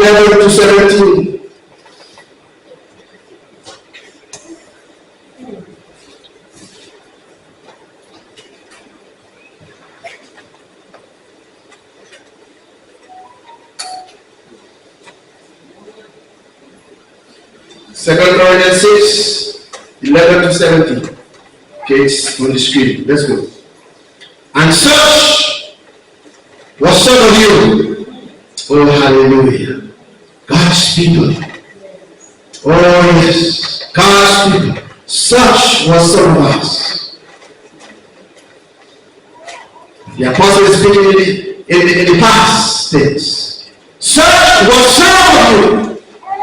11 to 17. Second Corinthians 6, 11 to 17. Okay, it's on the screen. Let's go. And such was some of you. Oh, hallelujah. God's people. Oh, yes. God's people. Such was some of us. The apostle is speaking in the past tense. Such was some of you.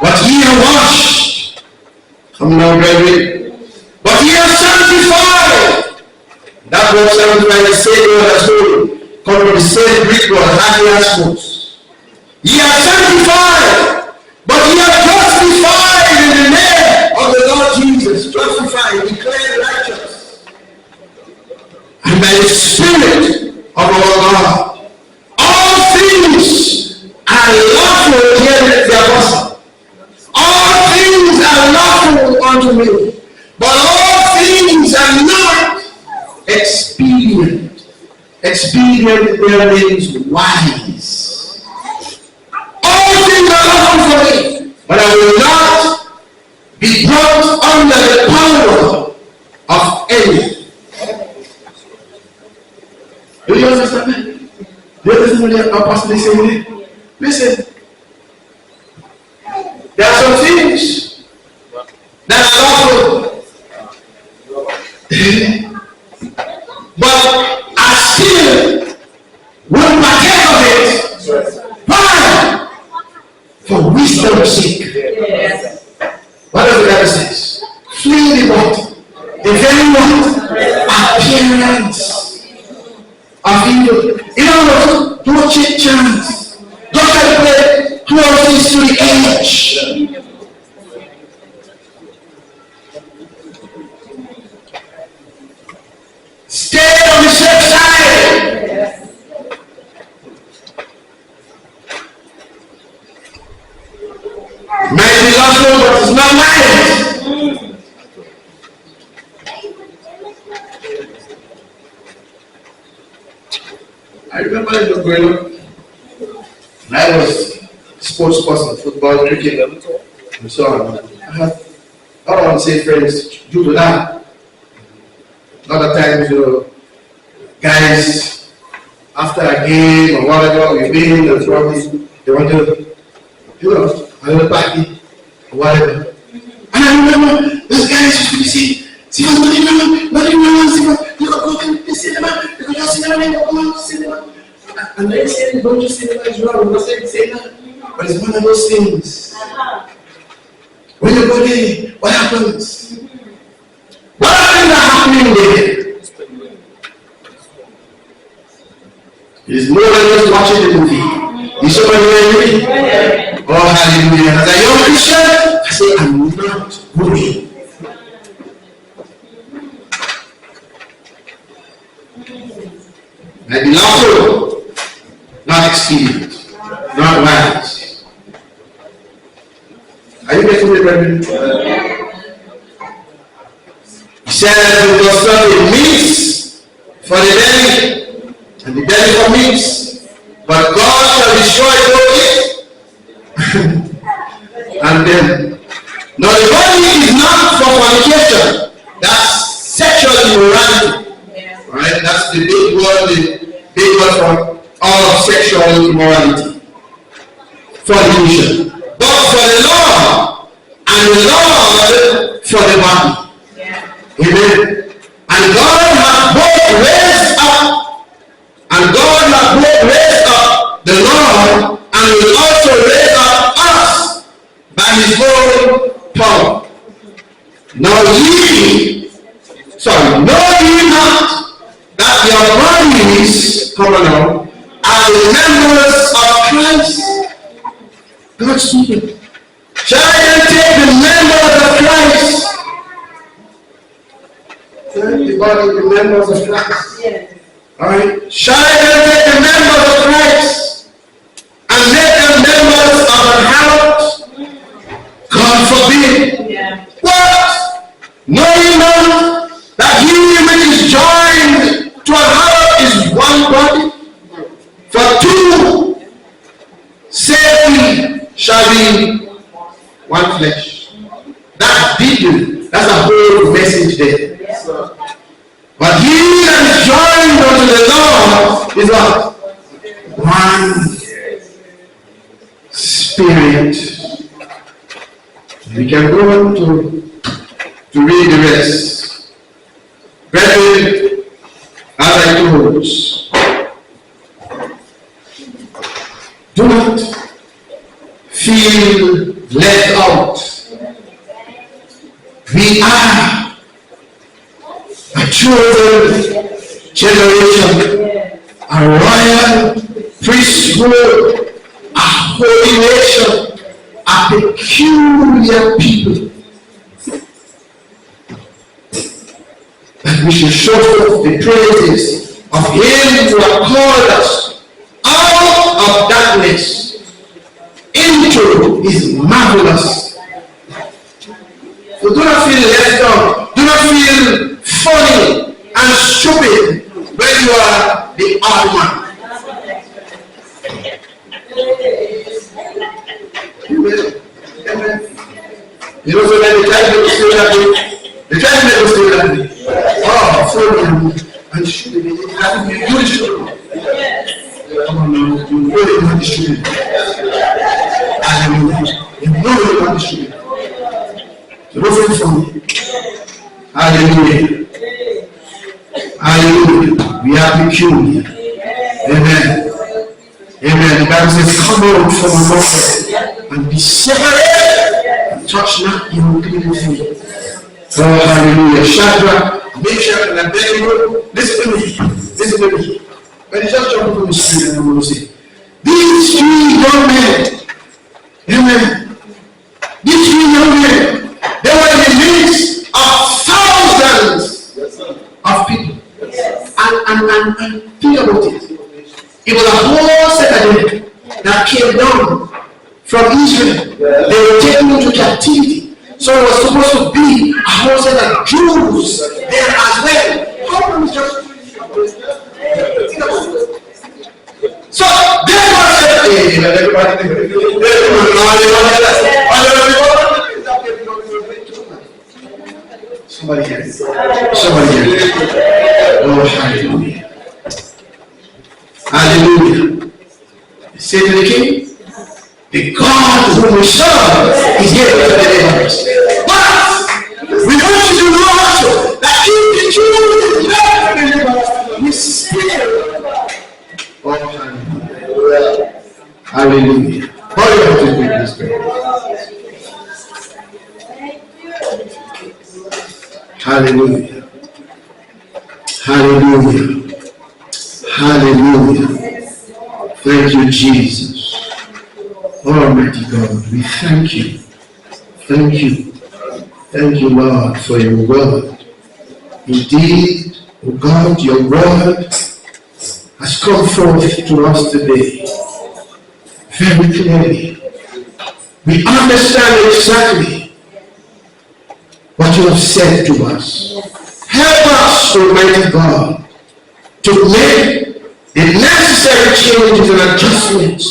But ye are washed. Come now, brethren. But ye are sanctified. That word sanctified is the same word as holy. Come from the same Greek word, hagiasmos. Ye are sanctified, but ye are justified in the name of the Lord Jesus. Justified, declared righteous. And by the Spirit of our God. All things are lawful, here the apostle. All things are lawful unto me, but all things are not expedient. Expedient there means wise. All things are lawful for me, but I will not be brought under the power of any. Do you understand that? Do you understand what the apostle is saying? Listen. There are some things that are lawful, but I still will partake of it. Why? For wisdom's sake. Yes. What does the Bible say? Flee the what? The very what? Appearance of evil. In other words, don't take chance. Don't try to play closest to the edge. Stay on the safe side. Might be lawful, but it's not mine. I remember as a growing up, I was a sports person, football, cricket, and so on. I had, I don't want to say friends due to that. Other times, guys, after a game or whatever, we win and probably they want to, a little party or whatever. And I remember those guys used to say, see what's going on, see what, you can go to the cinema, you can go to cinema, you can go to cinema. And they say, going to cinema is wrong, I'm not saying that, but it's one of those things. When you go there, what happens? What are things that are happening there? It is more than just watching the movie. You saw what you movie? Oh, hallelujah. As a young Christian, I say, I'm not moving. I be lawful, not expedient, not wise. Are you getting me, brethren? He says, we must not be meats for the belly, and the belly for meats, but God shall destroy both it and them. Now the body is not for fornication. That's sexual immorality. Right? That's the big word for all of sexual immorality. Fornication. But for the Lord, and the Lord for the body. Amen. And God has both raised up, the Lord, and will also raise up us by his own power. Now know ye not that your bodies, come on now, are the members of Christ? God's people. Shall I take the members of Christ? The body, the members of Christ. Yes. Alright. Shall I take the members of Christ and make them members of an shall be one flesh. That's deep. That's a whole message there. But he that is joined unto the Lord is what? One spirit. We can go on to read the rest. Brethren, as I close, do not feel left out. We are a chosen generation, a royal priesthood, a holy nation, a peculiar people. That we should show forth the praises of Him who has called us out of darkness into His marvelous. So do not feel left out. Do not feel funny and stupid when you are the odd one. Amen. You know, so then the time they still that way. The time they still that way. Oh, so and should be having you do the show. Come on now, you know you want to shoot it. Hallelujah. You know you want to shoot it. So don't feel funny. Hallelujah. Hallelujah. We are peculiar. Amen. Amen. The Bible says, come out from among us and be separate and touch not your unclean thing. Oh, hallelujah. Shadrach, Meshach, and Abednego, listen to me. Listen to me. When you just jump from the street and I'm going to say, these three young men, amen. These three young men, they were in the midst of thousands of people. And think about it. It was a whole citadel that came down from Israel. They were taken into captivity. So it was supposed to be a whole set of Jews there as well. How come it's just think about it? So they were said, somebody here. Somebody here. Oh, hallelujah. Hallelujah. Say to the king, the God whom we serve is here to deliver us. But we want you to know also that if the Jews love to deliver us, we still. Oh, hallelujah. Hallelujah. Hurry up to quick this prayer. Hallelujah. Hallelujah. Hallelujah. Thank you, Jesus. Almighty God, we thank you. Thank you. Thank you, Lord, for your word. Indeed, oh God, your word has come forth to us today very clearly. We understand exactly what you have said to us. Help us, Almighty God, to make the necessary changes and adjustments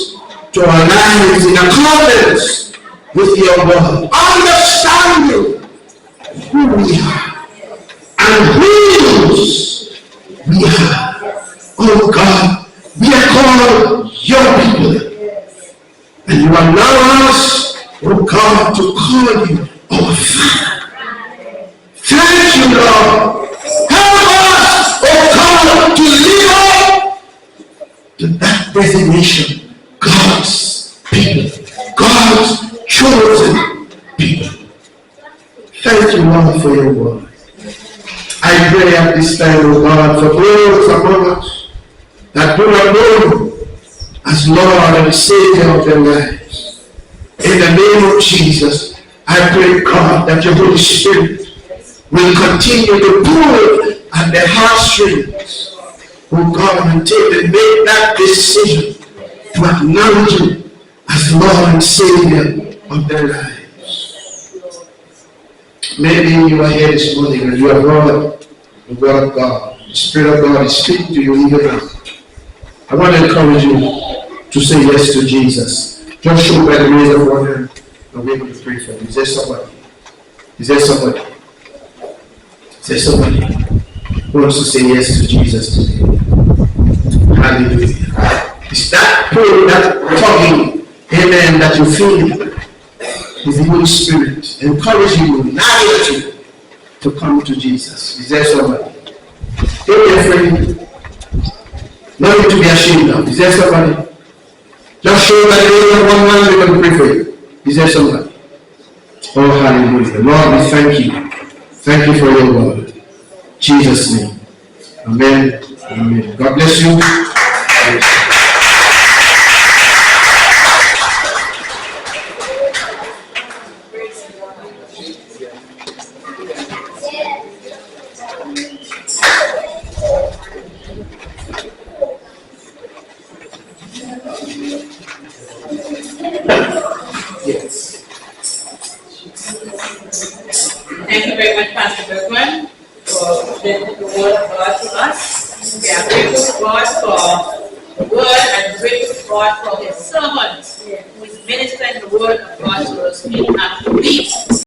to our lives in accordance with your word. Understanding who we are and whose we are. Oh God, we are called your people. And you allow us, oh God, to call you our Father. Thank you, Lord. Help us, oh God, to live up to that designation. God's people. God's chosen people. Thank you, Lord, for your word. I pray at this time, oh God, for those among us that do not know you as Lord and Savior of their lives. In the name of Jesus, I pray, God, that your Holy Spirit will continue to pull at the heartstrings, oh God, until they make that decision to acknowledge you as Lord and Savior of their lives. Maybe you are here this morning and you have heard the word of God. The Spirit of God is speaking to you even now. I want to encourage you to say yes to Jesus. Just show by the raise of one hand and we're going to pray for you. Is there somebody? Is there somebody? Is there somebody who wants to say yes to Jesus today? Hallelujah. It's that prayer, that talking, amen, that you feel is the Holy Spirit encouraging you, nudging you to come to Jesus. Is there somebody? Don't be afraid. Nothing to be ashamed of. Is there somebody? Just show that there is one man we can pray for you. Is there somebody? Oh, hallelujah. Lord, we thank you. Thank you for your word. In Jesus' name. Amen. Amen. God bless you. Thank you very much, Pastor Bergman, for presenting the word of God to us. We are grateful to God for the word and grateful to God for his servant who is ministering the word of God to us week after week.